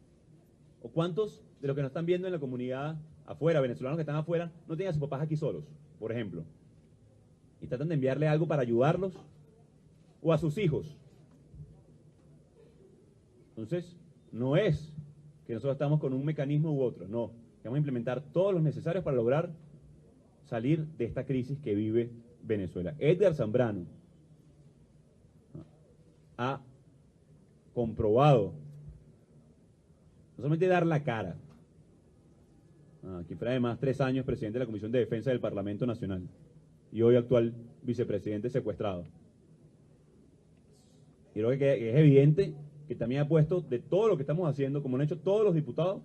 ¿O cuántos de los que nos están viendo en la comunidad afuera, venezolanos que están afuera, no tienen a sus papás aquí solos, por ejemplo? Y tratan de enviarle algo para ayudarlos, o a sus hijos. Entonces, no es que nosotros estamos con un mecanismo u otro, no. Vamos a implementar todos los necesarios para lograr salir de esta crisis que vive Venezuela. Edgar Zambrano ha comprobado no solamente dar la cara, quien fue además 3 años presidente de la Comisión de Defensa del Parlamento Nacional y hoy actual vicepresidente secuestrado. Y creo que es evidente que también ha puesto de todo lo que estamos haciendo, como han hecho todos los diputados,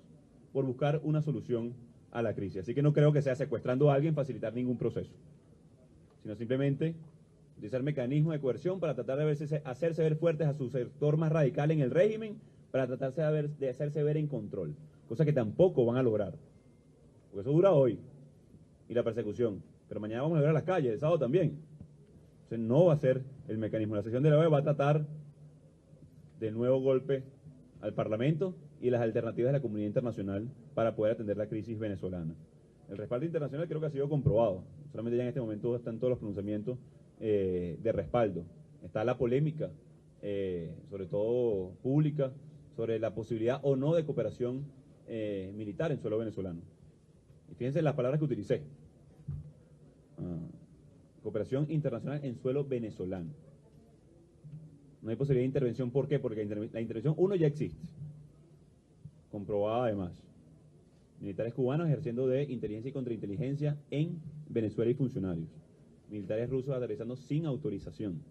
por buscar una solución a la crisis. Así que no creo que sea secuestrando a alguien facilitar ningún proceso, sino simplemente utilizar mecanismos de coerción para tratar de hacerse ver fuertes a su sector más radical en el régimen, para tratarse de hacerse ver en control, cosa que tampoco van a lograr, porque eso dura hoy, y la persecución, pero mañana vamos a ver a las calles, el sábado también. Entonces no va a ser el mecanismo. La sesión de la OEA va a tratar del nuevo golpe al Parlamento y las alternativas de la comunidad internacional para poder atender la crisis venezolana. El respaldo internacional creo que ha sido comprobado. Solamente ya en este momento están todos los pronunciamientos de respaldo. Está la polémica, sobre todo pública, sobre la posibilidad o no de cooperación militar en suelo venezolano. Y fíjense las palabras que utilicé. Cooperación internacional en suelo venezolano. No hay posibilidad de intervención. ¿Por qué? Porque la intervención, uno, ya existe, comprobada además. Militares cubanos ejerciendo de inteligencia y contrainteligencia en Venezuela y funcionarios. Militares rusos aterrizando sin autorización.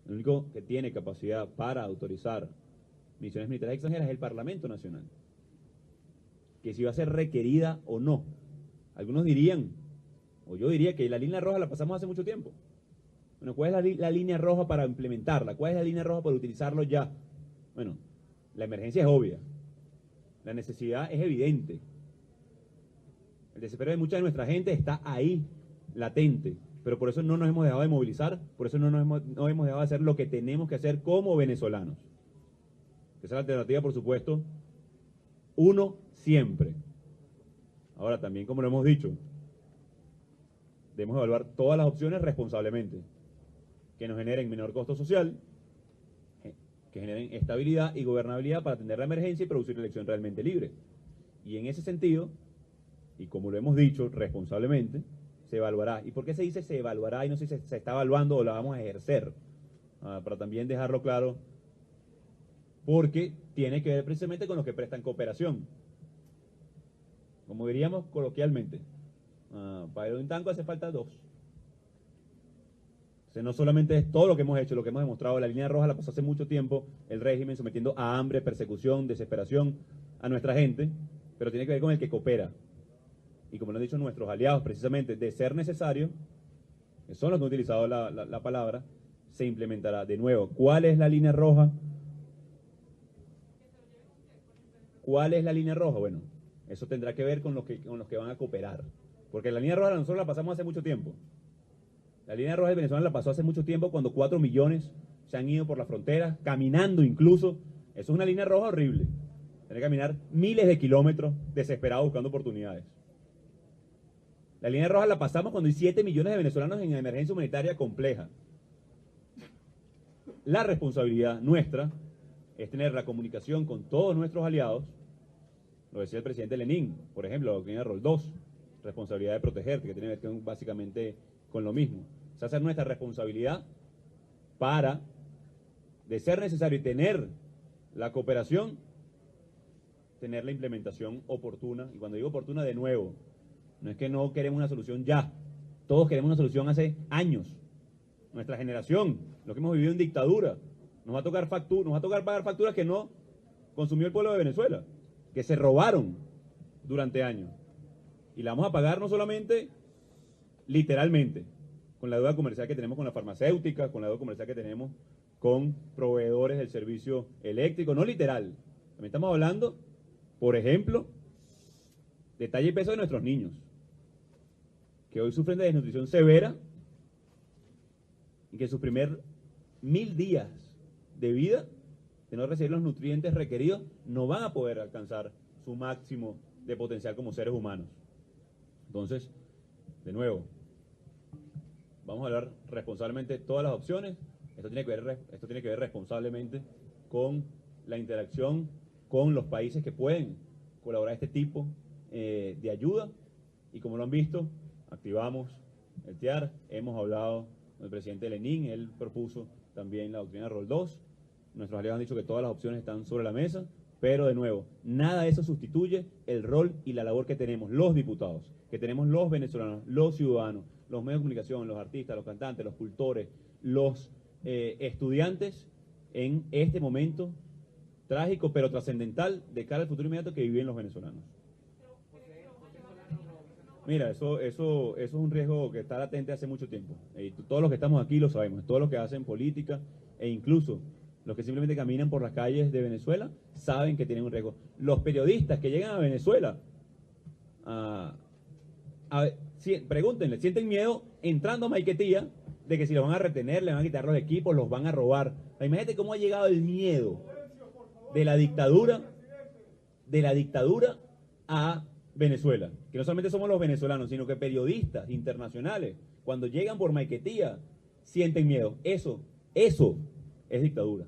El único que tiene capacidad para autorizar misiones militares extranjeras es el Parlamento Nacional, que si va a ser requerida o no. Algunos dirían, o yo diría, que la línea roja la pasamos hace mucho tiempo. Bueno, ¿cuál es la línea roja para implementarla? ¿Cuál es la línea roja para utilizarlo ya? Bueno, La emergencia es obvia. La necesidad es evidente. El desespero de mucha de nuestra gente está ahí, latente. Pero por eso no nos hemos dejado de movilizar, por eso no hemos dejado de hacer lo que tenemos que hacer como venezolanos. Esa es la alternativa, por supuesto. Uno siempre. Ahora, también como lo hemos dicho, debemos evaluar todas las opciones responsablemente, que nos generen menor costo social, que generen estabilidad y gobernabilidad para atender la emergencia y producir una elección realmente libre. Y en ese sentido, y como lo hemos dicho responsablemente, se evaluará. ¿Y por qué se dice se evaluará y no se está evaluando o la vamos a ejercer? Para también dejarlo claro, porque tiene que ver precisamente con los que prestan cooperación. Como diríamos coloquialmente, para ir a un tango hace falta dos. O sea, no solamente es todo lo que hemos hecho, lo que hemos demostrado, la línea roja la pasó hace mucho tiempo el régimen sometiendo a hambre, persecución, desesperación a nuestra gente, pero tiene que ver con el que coopera. Y como lo han dicho nuestros aliados, precisamente, de ser necesario, que son los que han utilizado la palabra, se implementará. De nuevo, ¿cuál es la línea roja? ¿Cuál es la línea roja? Bueno, eso tendrá que ver con los que van a cooperar. Porque la línea roja nosotros la pasamos hace mucho tiempo. La línea roja de Venezuela la pasó hace mucho tiempo cuando 4 millones se han ido por las fronteras, caminando incluso. Eso es una línea roja horrible. Tener que caminar miles de kilómetros desesperados buscando oportunidades. La línea roja la pasamos cuando hay 7 millones de venezolanos en emergencia humanitaria compleja. La responsabilidad nuestra es tener la comunicación con todos nuestros aliados. Lo decía el presidente Lenin, por ejemplo, la doctrina Roldós, responsabilidad de protegerte, que tiene que ver básicamente con lo mismo. Esa es nuestra responsabilidad para, de ser necesario y tener la cooperación, tener la implementación oportuna. Y cuando digo oportuna, de nuevo, no es que no queremos una solución ya. Todos queremos una solución hace años. Nuestra generación, los que hemos vivido en dictadura, nos va a tocar pagar facturas que no consumió el pueblo de Venezuela, que se robaron durante años. Y la vamos a pagar no solamente literalmente, con la deuda comercial que tenemos con la farmacéutica, con la deuda comercial que tenemos con proveedores del servicio eléctrico, no literal. También estamos hablando, por ejemplo, de talla y peso de nuestros niños, que hoy sufren de desnutrición severa y que en sus primeros 1000 días de vida, de no recibir los nutrientes requeridos, no van a poder alcanzar su máximo de potencial como seres humanos. Entonces, de nuevo, vamos a hablar responsablemente de todas las opciones. Esto tiene que ver responsablemente con la interacción con los países que pueden colaborar este tipo de ayuda. Y como lo han visto, activamos el TIAR, hemos hablado con el presidente Lenin, él propuso también la doctrina Roldós. Nuestros aliados han dicho que todas las opciones están sobre la mesa, pero de nuevo, nada de eso sustituye el rol y la labor que tenemos los diputados, que tenemos los venezolanos, los ciudadanos, los medios de comunicación, los artistas, los cantantes, los cultores, los estudiantes en este momento trágico pero trascendental de cara al futuro inmediato que viven los venezolanos. Mira, eso es un riesgo que está latente hace mucho tiempo. Y todos los que estamos aquí lo sabemos, todos los que hacen política e incluso los que simplemente caminan por las calles de Venezuela saben que tienen un riesgo. Los periodistas que llegan a Venezuela, pregúntenle, ¿sienten miedo entrando a Maiquetía de que si los van a retener, le van a quitar los equipos, los van a robar? Imagínate cómo ha llegado el miedo de la dictadura a Venezuela. Que no solamente somos los venezolanos, sino que periodistas internacionales, cuando llegan por Maiquetía, sienten miedo. Eso es dictadura.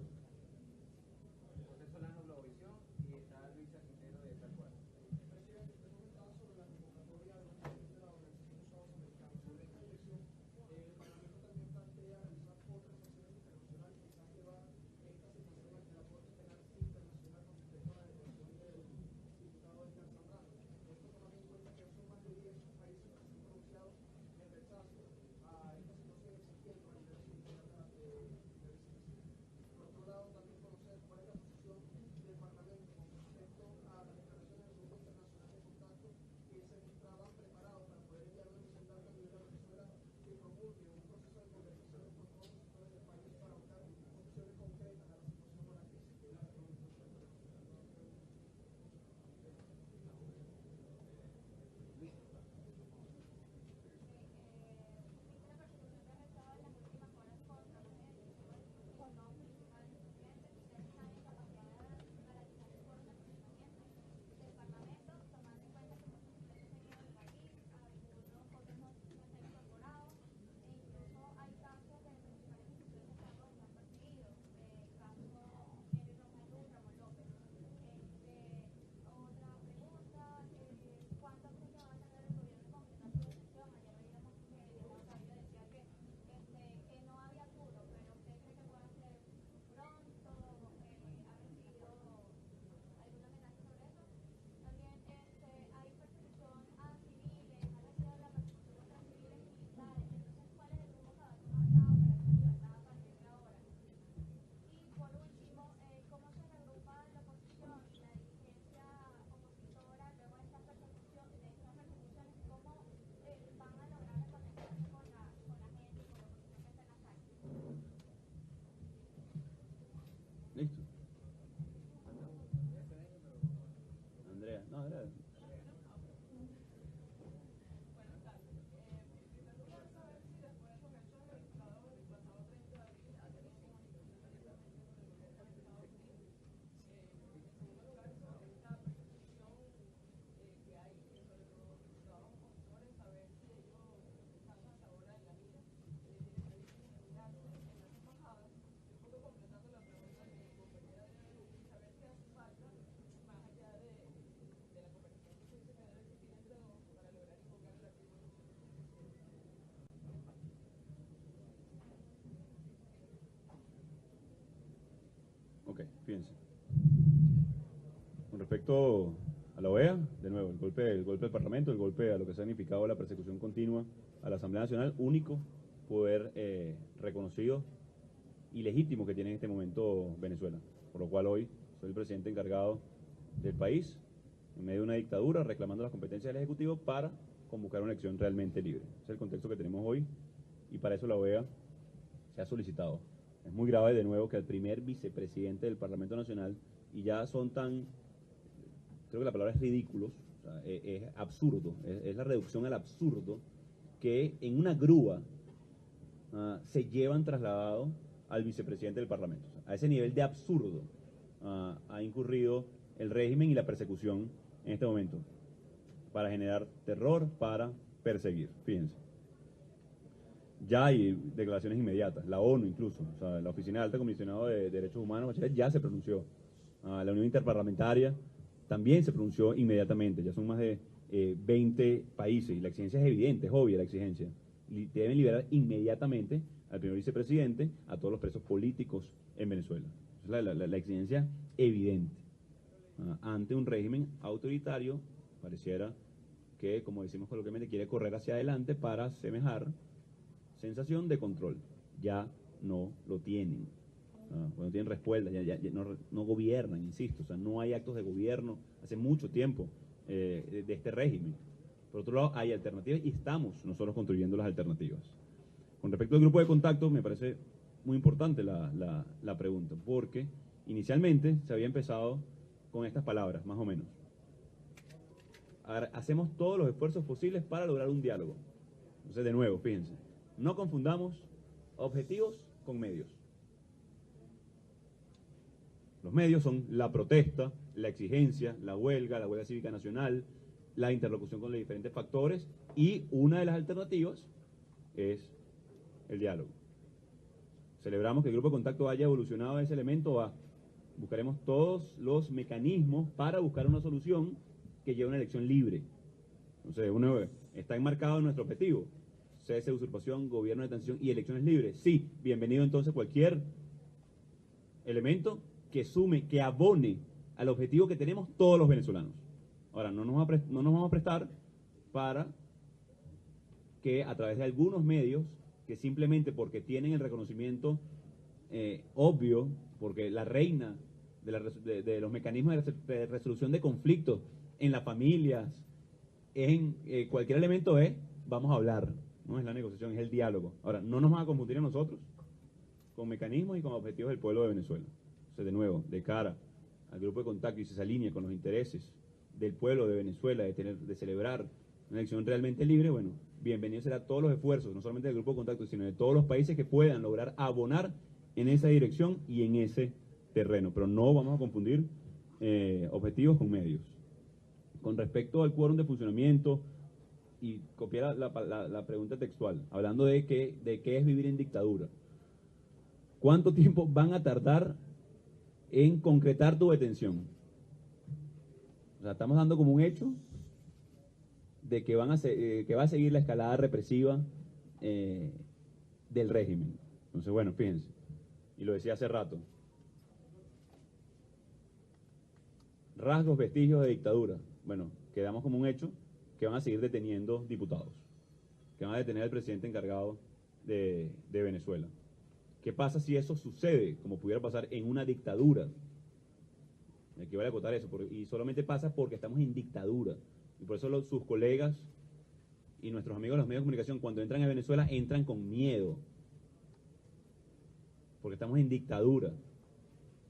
fíjense. Con respecto a la OEA, de nuevo, el golpe al Parlamento, el golpe a lo que ha significado la persecución continua a la Asamblea Nacional, único poder reconocido y legítimo que tiene en este momento Venezuela, por lo cual hoy soy el presidente encargado del país, en medio de una dictadura, reclamando las competencias del Ejecutivo para convocar una elección realmente libre. Ese es el contexto que tenemos hoy y para eso la OEA se ha solicitado. Es muy grave, de nuevo, que el primer vicepresidente del Parlamento Nacional, y ya son tan, creo que la palabra es ridículos, o sea, es absurdo, es la reducción al absurdo, que en una grúa se llevan trasladado al vicepresidente del Parlamento. O sea, a ese nivel de absurdo ha incurrido el régimen y la persecución en este momento, para generar terror, para perseguir. Fíjense. Ya hay declaraciones inmediatas, la ONU incluso, o sea, la Oficina de Alto Comisionado de Derechos Humanos, Bachelet, ya se pronunció. La Unión Interparlamentaria también se pronunció inmediatamente, ya son más de 20 países, y la exigencia es evidente, es obvia la exigencia. Deben liberar inmediatamente al primer vicepresidente, a todos los presos políticos en Venezuela. Es la exigencia evidente. Ante un régimen autoritario, pareciera que, como decimos coloquialmente, quiere correr hacia adelante para semejar sensación de control. Ya no lo tienen. No tienen respuesta, ya no gobiernan, insisto. O sea, no hay actos de gobierno hace mucho tiempo de este régimen. Por otro lado, hay alternativas y estamos nosotros construyendo las alternativas. Con respecto al grupo de contacto, me parece muy importante la pregunta, porque inicialmente se había empezado con estas palabras, más o menos. Hacemos todos los esfuerzos posibles para lograr un diálogo. Entonces, de nuevo, fíjense, no confundamos objetivos con medios. Los medios son la protesta, la exigencia, la huelga cívica nacional, la interlocución con los diferentes factores, y una de las alternativas es el diálogo. Celebramos que el grupo de contacto haya evolucionado a ese elemento. Buscaremos todos los mecanismos para buscar una solución que lleve a una elección libre. Entonces, uno está enmarcado en nuestro objetivo: cese de usurpación, gobierno de transición y elecciones libres. Sí, bienvenido entonces cualquier elemento que sume, que abone al objetivo que tenemos todos los venezolanos. Ahora, no nos vamos a prestar para que a través de algunos medios, que simplemente porque tienen el reconocimiento obvio, porque la reina de los mecanismos de resolución de conflictos en las familias, en cualquier elemento vamos a hablar, no es la negociación, es el diálogo. Ahora, no nos van a confundir a nosotros con mecanismos y con objetivos del pueblo de Venezuela. Entonces, de nuevo, de cara al grupo de contacto, y se alinea con los intereses del pueblo de Venezuela, de celebrar una elección realmente libre, bueno, bienvenidos serán todos los esfuerzos, no solamente del grupo de contacto, sino de todos los países que puedan lograr abonar en esa dirección y en ese terreno. Pero no vamos a confundir objetivos con medios. Con respecto al quórum de funcionamiento, y copiar la pregunta textual, hablando de qué es vivir en dictadura. ¿Cuánto tiempo van a tardar en concretar tu detención? O sea, estamos dando como un hecho de que va a seguir la escalada represiva del régimen. Entonces, bueno, fíjense, y lo decía hace rato, rasgos, vestigios de dictadura. Bueno, quedamos como un hecho que van a seguir deteniendo diputados, que van a detener al presidente encargado de Venezuela. ¿Qué pasa si eso sucede, como pudiera pasar en una dictadura? Aquí vale acotar eso, y solamente pasa porque estamos en dictadura. Y por eso sus colegas y nuestros amigos de los medios de comunicación, cuando entran a Venezuela, entran con miedo, porque estamos en dictadura.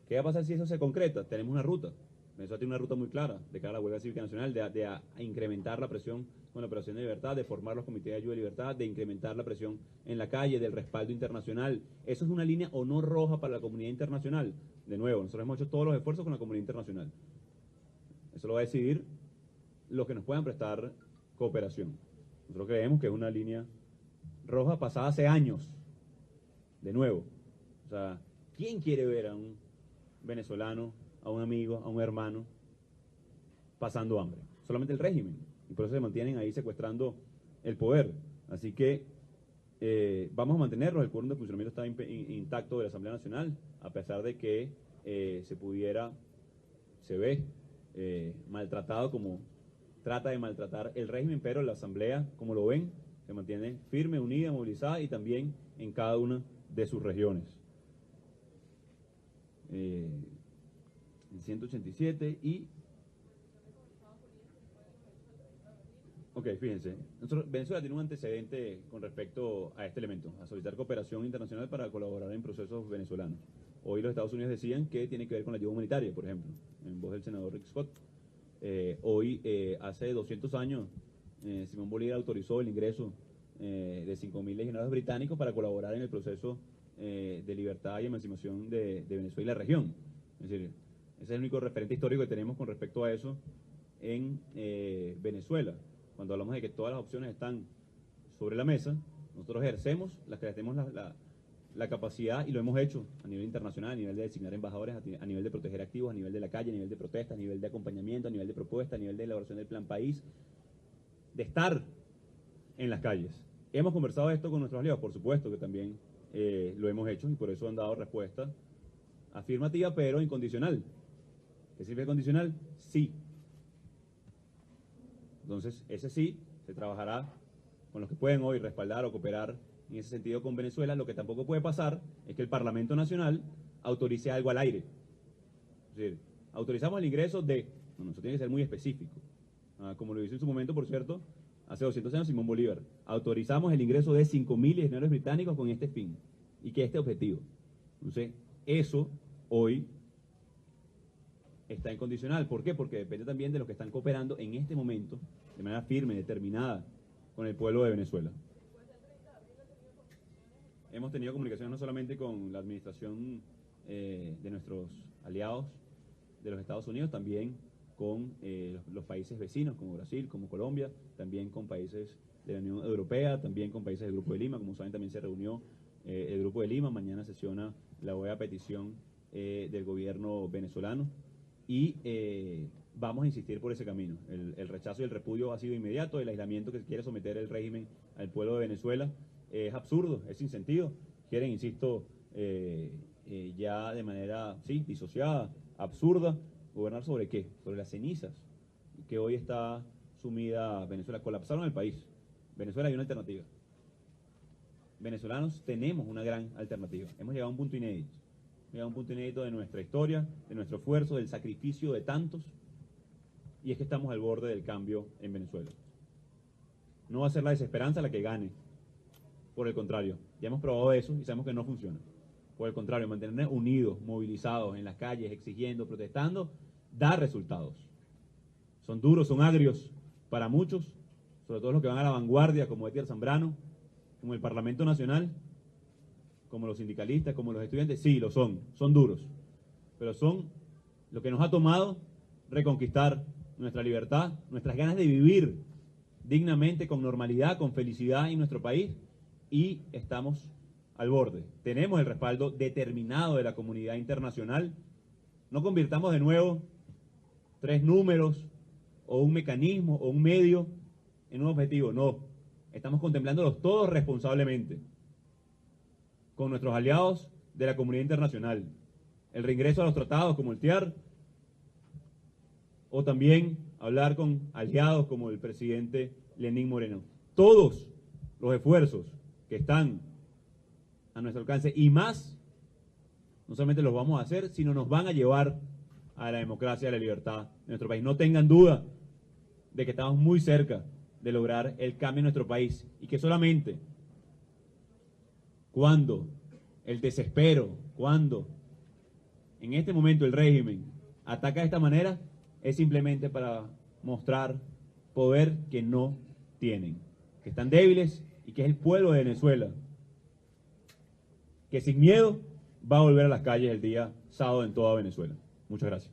¿Qué va a pasar si eso se concreta? Tenemos una ruta. Venezuela tiene una ruta muy clara de cara a la huelga cívica nacional, de incrementar la presión con la operación de libertad, de formar los comités de ayuda de libertad, de incrementar la presión en la calle, del respaldo internacional. Eso es una línea o no roja para la comunidad internacional. De nuevo, nosotros hemos hecho todos los esfuerzos con la comunidad internacional. Eso lo va a decidir los que nos puedan prestar cooperación. Nosotros creemos que es una línea roja pasada hace años. De nuevo, o sea, ¿quién quiere ver a un venezolano, a un amigo, a un hermano pasando hambre? Solamente el régimen, y por eso se mantienen ahí secuestrando el poder. Así que vamos a mantenerlos. El quórum de funcionamiento está intacto de la Asamblea Nacional, a pesar de que se ve maltratado como trata de maltratar el régimen, pero la Asamblea, como lo ven, se mantiene firme, unida, movilizada y también en cada una de sus regiones. El 187 y... Ok, fíjense, Venezuela tiene un antecedente con respecto a este elemento, a solicitar cooperación internacional para colaborar en procesos venezolanos. Hoy los Estados Unidos decían que tiene que ver con la ayuda humanitaria, por ejemplo, en voz del senador Rick Scott. Hace 200 años, Simón Bolívar autorizó el ingreso de 5.000 legionarios británicos para colaborar en el proceso de libertad y emancipación de Venezuela y la región. Es decir, ese es el único referente histórico que tenemos con respecto a eso en Venezuela. Cuando hablamos de que todas las opciones están sobre la mesa, nosotros ejercemos las que tenemos la capacidad, y lo hemos hecho a nivel internacional, a nivel de designar embajadores, a nivel de proteger activos, a nivel de la calle, a nivel de protesta, a nivel de acompañamiento, a nivel de propuesta, a nivel de elaboración del plan país, de estar en las calles. ¿Hemos conversado esto con nuestros aliados? Por supuesto que también lo hemos hecho, y por eso han dado respuesta afirmativa, pero incondicional. ¿Qué significa condicional? Sí. Entonces, ese sí se trabajará con los que pueden hoy respaldar o cooperar en ese sentido con Venezuela. Lo que tampoco puede pasar es que el Parlamento Nacional autorice algo al aire. Es decir, autorizamos el ingreso de... No, eso tiene que ser muy específico. Como lo hizo en su momento, por cierto, hace 200 años Simón Bolívar. Autorizamos el ingreso de 5.000 legionarios británicos con este fin y que este objetivo. Entonces, eso hoy está incondicional. ¿Por qué? Porque depende también de los que están cooperando en este momento, de manera firme, determinada, con el pueblo de Venezuela. Hemos tenido comunicaciones no solamente con la administración de nuestros aliados de los Estados Unidos, también con los países vecinos, como Brasil, como Colombia, también con países de la Unión Europea, también con países del Grupo de Lima. Como saben, también se reunió el Grupo de Lima. Mañana sesiona la OEA a petición del gobierno venezolano. Y vamos a insistir por ese camino. El rechazo y el repudio ha sido inmediato. El aislamiento que quiere someter el régimen al pueblo de Venezuela es absurdo, es sin sentido. Quieren, insisto, ya de manera, sí, disociada, absurda, gobernar ¿sobre qué? Sobre las cenizas que hoy está sumida Venezuela. Colapsaron el país. Venezuela hay una alternativa. Venezolanos tenemos una gran alternativa. Hemos llegado a un punto inédito. Llega un punto inédito de nuestra historia, de nuestro esfuerzo, del sacrificio de tantos, y es que estamos al borde del cambio en Venezuela. No va a ser la desesperanza la que gane, por el contrario, ya hemos probado eso y sabemos que no funciona. Por el contrario, mantenernos unidos, movilizados en las calles, exigiendo, protestando, da resultados. Son duros, son agrios para muchos, sobre todo los que van a la vanguardia, como Etier Zambrano, como el Parlamento Nacional, como los sindicalistas, como los estudiantes. Sí, lo son duros, pero son lo que nos ha tomado reconquistar nuestra libertad, nuestras ganas de vivir dignamente, con normalidad, con felicidad en nuestro país, y estamos al borde. Tenemos el respaldo determinado de la comunidad internacional. No convirtamos de nuevo 3 números o un mecanismo o un medio en un objetivo. No, estamos contemplándolos todos responsablemente, con nuestros aliados de la comunidad internacional. El reingreso a los tratados como el TIAR, o también hablar con aliados como el presidente Lenín Moreno. Todos los esfuerzos que están a nuestro alcance y más, no solamente los vamos a hacer, sino nos van a llevar a la democracia y a la libertad de nuestro país. No tengan duda de que estamos muy cerca de lograr el cambio en nuestro país, y que solamente cuando el desespero, cuando en este momento el régimen ataca de esta manera, es simplemente para mostrar poder que no tienen, que están débiles, y que es el pueblo de Venezuela que sin miedo va a volver a las calles el día sábado en toda Venezuela. Muchas gracias.